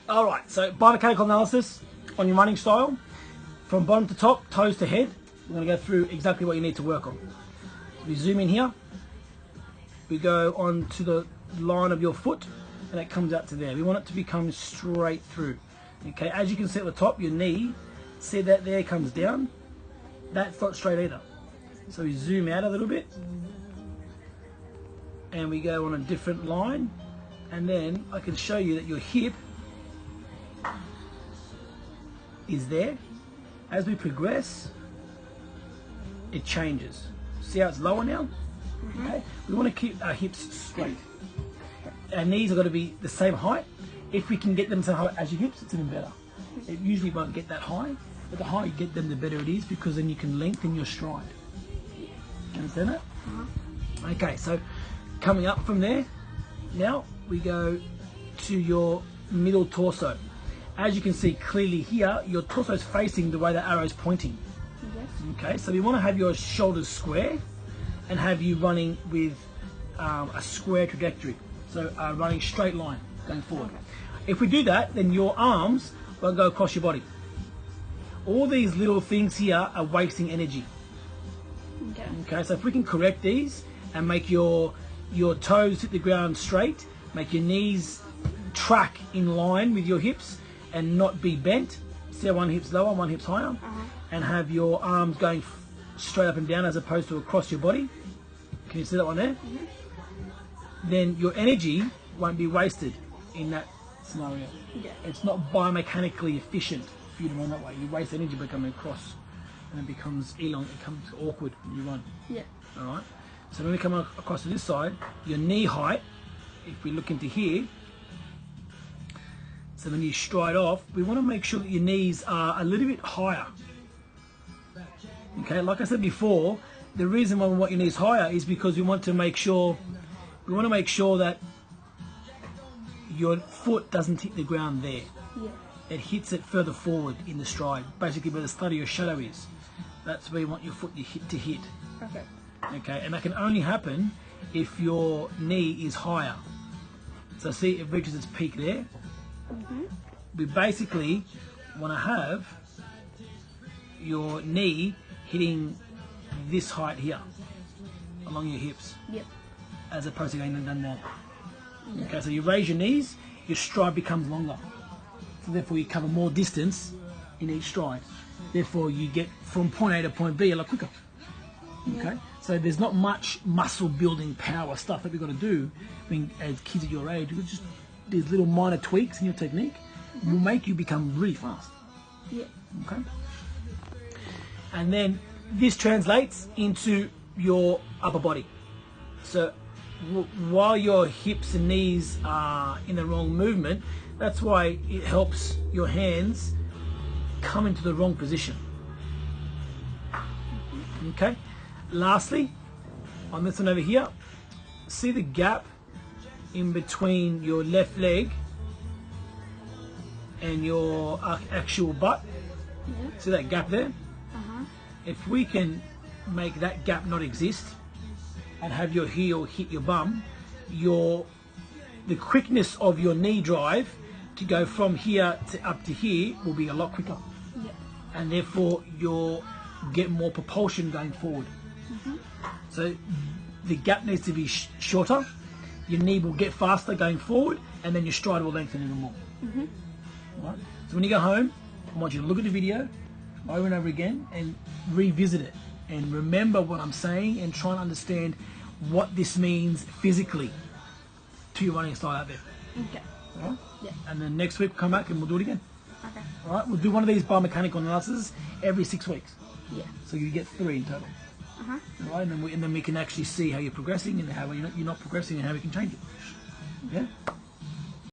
All right, so biomechanical analysis on your running style. From bottom to top, toes to head. We're going to go through exactly what you need to work on. So we zoom in here. We go on to the line of your foot, and it comes out to there. We want it to become straight through. Okay, as you can see at the top, your knee, see that there comes down. That's not straight either. So we zoom out a little bit, and we go on a different line, and then I can show you that your hip is there. As we progress, it changes. See how it's lower now? Okay. We want to keep our hips straight. Our knees are got to be the same height. If we can get them the same height as your hips, it's even better. It usually won't get that high, but the higher you get them, the better it is, because then you can lengthen your stride. Understand that? Okay, so coming up from there, now we go to your middle torso. As you can see clearly here, your torso is facing the way the arrow is pointing. Yes. Okay, so we want to have your shoulders square and have you running with a square trajectory. So running straight line going forward. If we do that, then your arms won't go across your body. All these little things here are wasting energy. Okay. Okay, so if we can correct these and make your toes hit the ground straight, make your knees track in line with your hips and not be bent. See how one hip's lower, one hip's higher, and have your arms going straight up and down as opposed to across your body. Can you see that one there? Then your energy won't be wasted in that scenario. Yeah. It's not biomechanically efficient for you to run that way. You waste energy by coming across, and it becomes elong. It becomes awkward when you run. Yeah. All right. So when we come across to this side, your knee height, if we look into here, so when you stride off, we want to make sure that your knees are a little bit higher. Okay, like I said before, the reason why we want your knees higher is because we want to make sure that your foot doesn't hit the ground there. Yeah. It hits it further forward in the stride, basically where the start of your shadow is. That's where you want your foot to hit. Perfect. Okay, and that can only happen if your knee is higher. So see, it reaches its peak there. We basically want to have your knee hitting this height here along your hips, Yep. as opposed to going down there. Okay, so you raise your knees, your stride becomes longer. So therefore you cover more distance in each stride. Therefore you get from point A to point B a lot quicker. Okay, so there's not much muscle building power stuff that we've got to do. I mean, as kids at your age, we just these little minor tweaks in your technique will make you become really fast. Yeah. Okay, and then this translates into your upper body. So while your hips and knees are in the wrong movement, that's why it helps your hands come into the wrong position. Okay, lastly, on this one over here, see the gap in between your left leg and your actual butt? Yeah. See that gap there? If we can make that gap not exist and have your heel hit your bum, the quickness of your knee drive to go from here to up to here will be a lot quicker. Yeah. And therefore you'll get more propulsion going forward. So the gap needs to be shorter, your knee will get faster going forward, and then your stride will lengthen even more. Right? So when you go home, I want you to look at the video over and over again and revisit it and remember what I'm saying and try and understand what this means physically to your running style out there. Okay. All right? Yeah. And then next week we'll come back and we'll do it again. Okay. All right, we'll do one of these biomechanical analyses every 6 weeks. Yeah. So you get 3 in total. All right, and then we can actually see how you're progressing and how you're not progressing and how we can change it. Yeah?